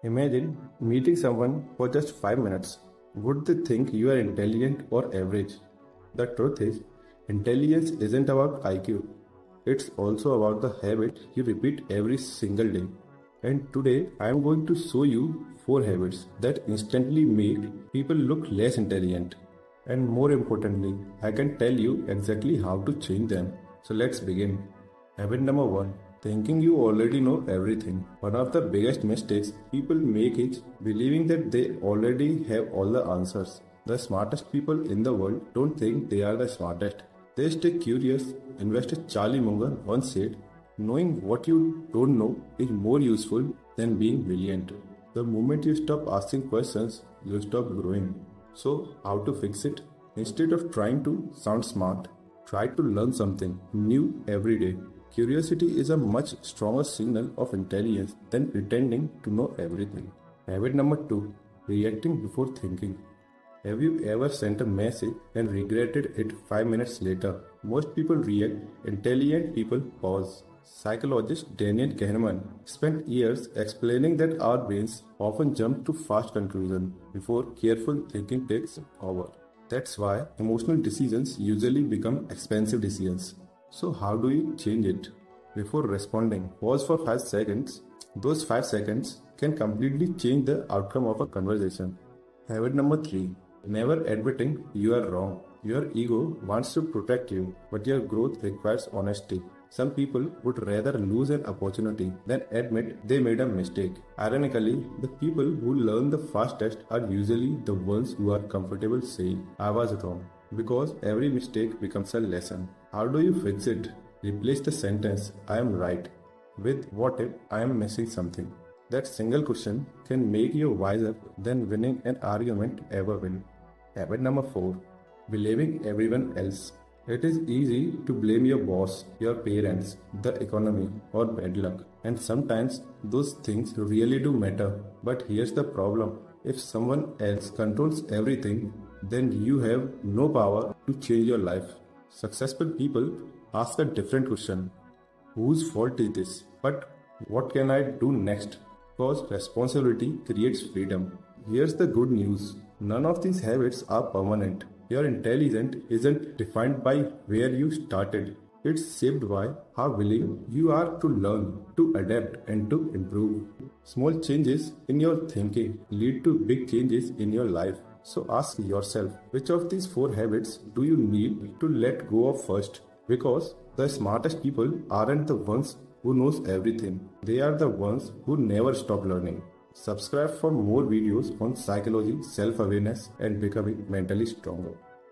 Imagine meeting someone for just 5 minutes. Would they think you are intelligent or average? The truth is, intelligence isn't about IQ. It's also about the habit you repeat every single day. And today I am going to show you 4 habits that instantly make people look less intelligent. And more importantly, I can tell you exactly how to change them. So let's begin. Habit number 1, thinking you already know everything. One of the biggest mistakes people make is believing that they already have all the answers. The smartest people in the world don't think they are the smartest. They stay curious. Investor Charlie Munger once said, knowing what you don't know is more useful than being brilliant. The moment you stop asking questions, you stop growing. So, how to fix it? Instead of trying to sound smart, try to learn something new every day. Curiosity is a much stronger signal of intelligence than pretending to know everything. Habit number 2, reacting before thinking. Have you ever sent a message and regretted it 5 minutes later? Most people react, intelligent people pause. Psychologist Daniel Kahneman spent years explaining that our brains often jump to fast conclusions before careful thinking takes over. That's why emotional decisions usually become expensive decisions. So how do you change it? Before responding, pause for 5 seconds. Those 5 seconds can completely change the outcome of a conversation. Habit number 3, never admitting you are wrong. Your ego wants to protect you, but your growth requires honesty. Some people would rather lose an opportunity than admit they made a mistake. Ironically, the people who learn the fastest are usually the ones who are comfortable saying, I was wrong, because every mistake becomes a lesson. How do you fix it? Replace the sentence, I am right, with what if I am missing something? That single question can make you wiser than winning an argument ever will. Habit number 4, believing everyone else. It is easy to blame your boss, your parents, the economy, or bad luck. And sometimes those things really do matter. But here's the problem. If someone else controls everything, then you have no power to change your life. Successful people ask a different question. Whose fault is this? But what can I do next? Because responsibility creates freedom. Here's the good news. None of these habits are permanent. Your intelligence isn't defined by where you started. It's shaped by how willing you are to learn, to adapt, and to improve. Small changes in your thinking lead to big changes in your life. So ask yourself, which of these 4 habits do you need to let go of first? Because the smartest people aren't the ones who knows everything. They are the ones who never stop learning. Subscribe for more videos on psychology, self-awareness, and becoming mentally stronger.